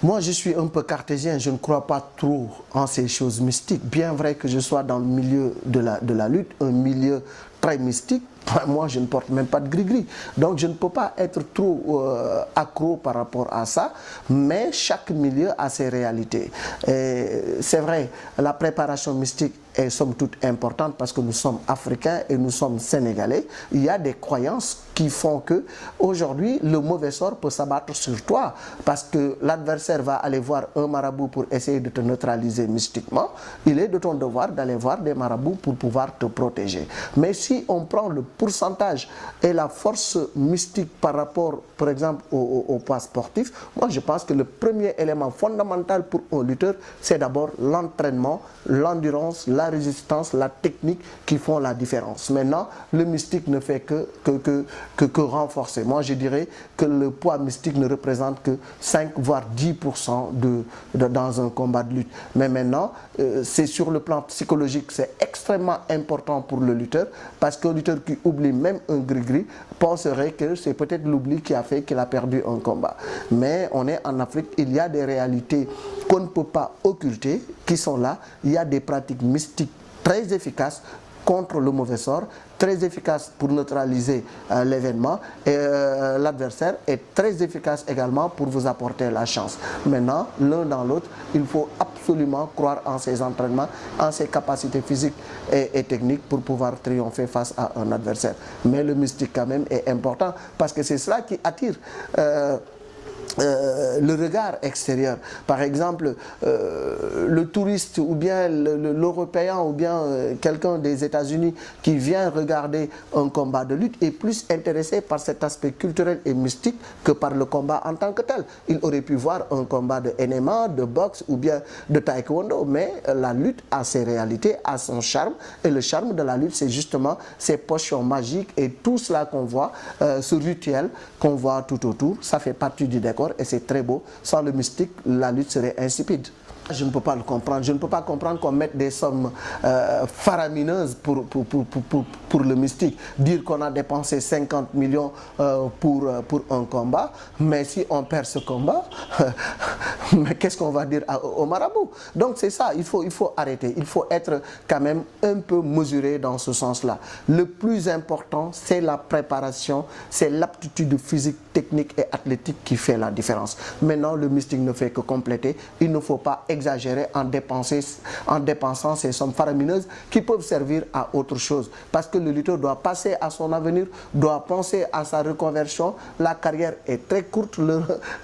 Moi, je suis un peu cartésien, je ne crois pas trop en ces choses mystiques. Bien vrai que je sois dans le milieu de la lutte, un milieu très mystique, moi, je ne porte même pas de gris-gris. Donc, je ne peux pas être trop accro par rapport à ça, mais chaque milieu a ses réalités. C'est vrai, la préparation mystique est somme toute importante parce que nous sommes africains et nous sommes sénégalais. Il y a des croyances qui font que aujourd'hui le mauvais sort peut s'abattre sur toi parce que l'adversaire va aller voir un marabout pour essayer de te neutraliser mystiquement. Il est de ton devoir d'aller voir des marabouts pour pouvoir te protéger. Mais si on prend le pourcentage et la force mystique par rapport, par exemple, au poids sportif, moi je pense que le premier élément fondamental pour un lutteur, c'est d'abord l'entraînement, l'endurance, la résistance, la technique qui font la différence. Maintenant, le mystique ne fait que renforcer. Moi, je dirais que le poids mystique ne représente que 5 voire 10% dans un combat de lutte. Mais maintenant, c'est sur le plan psychologique, c'est extrêmement important pour le lutteur parce qu'un lutteur qui oublie même un gris-gris penserait que c'est peut-être l'oubli qui a fait qu'il a perdu un combat. Mais on est en Afrique, il y a des réalités qu'on ne peut pas occulter, qui sont là. Il y a des pratiques mystiques très efficaces contre le mauvais sort, très efficaces pour neutraliser l'événement et l'adversaire est très efficace également pour vous apporter la chance. Maintenant, l'un dans l'autre, il faut absolument croire en ses entraînements, en ses capacités physiques et techniques pour pouvoir triompher face à un adversaire. Mais le mystique quand même est important parce que c'est cela qui attire le regard extérieur. Par exemple, le touriste ou bien l'Européen ou bien quelqu'un des États-Unis qui vient regarder un combat de lutte est plus intéressé par cet aspect culturel et mystique que par le combat en tant que tel. Il aurait pu voir un combat de MMA, de boxe ou bien de taekwondo, mais la lutte a ses réalités, a son charme, et le charme de la lutte, c'est justement ces potions magiques et tout cela qu'on voit, ce rituel qu'on voit tout autour, ça fait partie du décor. Et c'est très beau. Sans le mystique, la lutte serait insipide. Je ne peux pas le comprendre. Je ne peux pas comprendre qu'on mette des sommes faramineuses pour le mystique. Dire qu'on a dépensé 50 millions pour un combat, mais si on perd ce combat, mais qu'est-ce qu'on va dire au marabout? Donc c'est ça, il faut arrêter. Il faut être quand même un peu mesuré dans ce sens-là. Le plus important, c'est la préparation, c'est l'aptitude physique, technique et athlétique qui fait la différence. Maintenant, le mystique ne fait que compléter. Il ne faut pas exagérer en dépensant ces sommes faramineuses qui peuvent servir à autre chose. Parce que le lutteur doit passer à son avenir, doit penser à sa reconversion. La carrière est très courte,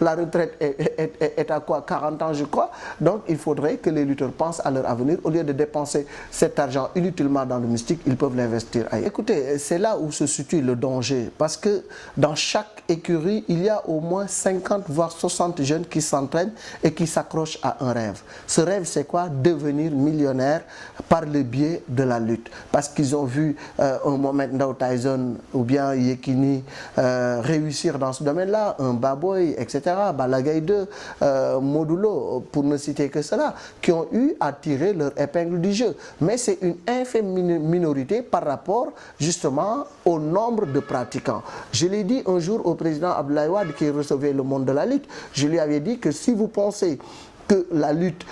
la retraite est à quoi? 40 ans je crois. Donc il faudrait que les lutteurs pensent à leur avenir. Au lieu de dépenser cet argent inutilement dans le mystique, ils peuvent l'investir ailleurs. Écoutez, c'est là où se situe le danger. Parce que dans chaque écurie, il y a au moins 50 voire 60 jeunes qui s'entraînent et qui s'accrochent à un rêve. Ce rêve, c'est quoi? Devenir millionnaire par le biais de la lutte. Parce qu'ils ont vu un Mohamed Ndao Tyson ou bien Yekini réussir dans ce domaine-là, un Baboy, etc., Balagaï 2, Modulo, pour ne citer que cela, qui ont eu à tirer leur épingle du jeu. Mais c'est une infime minorité par rapport justement au nombre de pratiquants. Je l'ai dit un jour au président Abdoulaye Wade qui recevait le monde de la lutte, je lui avais dit que si vous pensez que la lutte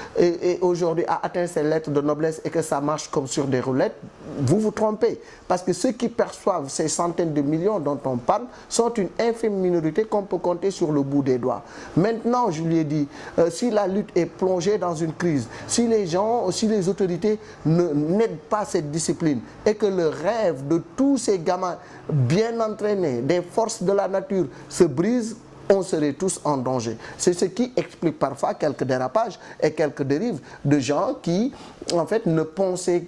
aujourd'hui a atteint ses lettres de noblesse et que ça marche comme sur des roulettes, vous vous trompez. Parce que ceux qui perçoivent ces centaines de millions dont on parle sont une infime minorité qu'on peut compter sur le bout des doigts. Maintenant, je lui ai dit, si la lutte est plongée dans une crise, si les gens, si les autorités n'aident pas cette discipline et que le rêve de tous ces gamins bien entraînés, des forces de la nature se brise, on serait tous en danger. C'est ce qui explique parfois quelques dérapages et quelques dérives de gens qui, en fait, ne pensaient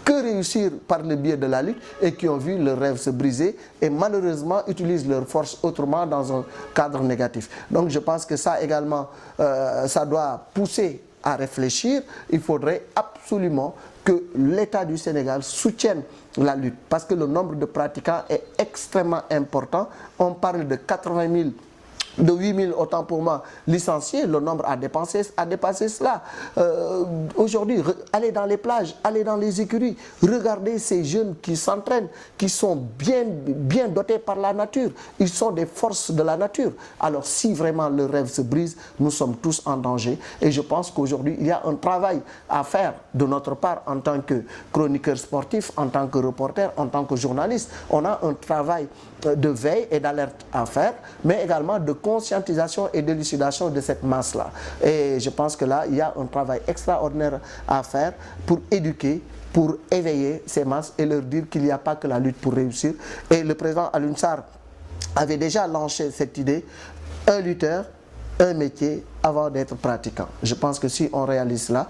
que réussir par le biais de la lutte et qui ont vu leur rêve se briser et malheureusement utilisent leur force autrement dans un cadre négatif. Donc je pense que ça également, ça doit pousser à réfléchir. Il faudrait absolument que l'État du Sénégal soutienne la lutte parce que le nombre de pratiquants est extrêmement important. On parle de 80 000 de 8000, autant pour moi, licenciés, le nombre a dépassé cela. Aujourd'hui, allez dans les plages, allez dans les écuries, regardez ces jeunes qui s'entraînent, qui sont bien dotés par la nature. Ils sont des forces de la nature. Alors si vraiment le rêve se brise, nous sommes tous en danger. Et je pense qu'aujourd'hui, il y a un travail à faire de notre part en tant que chroniqueur sportif, en tant que reporter, en tant que journaliste. On a un travail de veille et d'alerte à faire, mais également de conscientisation et d'élucidation de cette masse-là. Et je pense que là, il y a un travail extraordinaire à faire pour éduquer, pour éveiller ces masses et leur dire qu'il n'y a pas que la lutte pour réussir. Et le président Alioune Sarr avait déjà lancé cette idée, un lutteur, un métier avant d'être pratiquant. Je pense que si on réalise cela,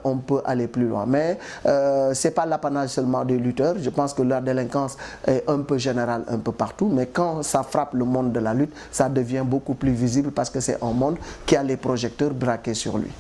on peut aller plus loin. Mais ce n'est pas l'apanage seulement des lutteurs. Je pense que la délinquance est un peu générale un peu partout. Mais quand ça frappe le monde de la lutte, ça devient beaucoup plus visible parce que c'est un monde qui a les projecteurs braqués sur lui.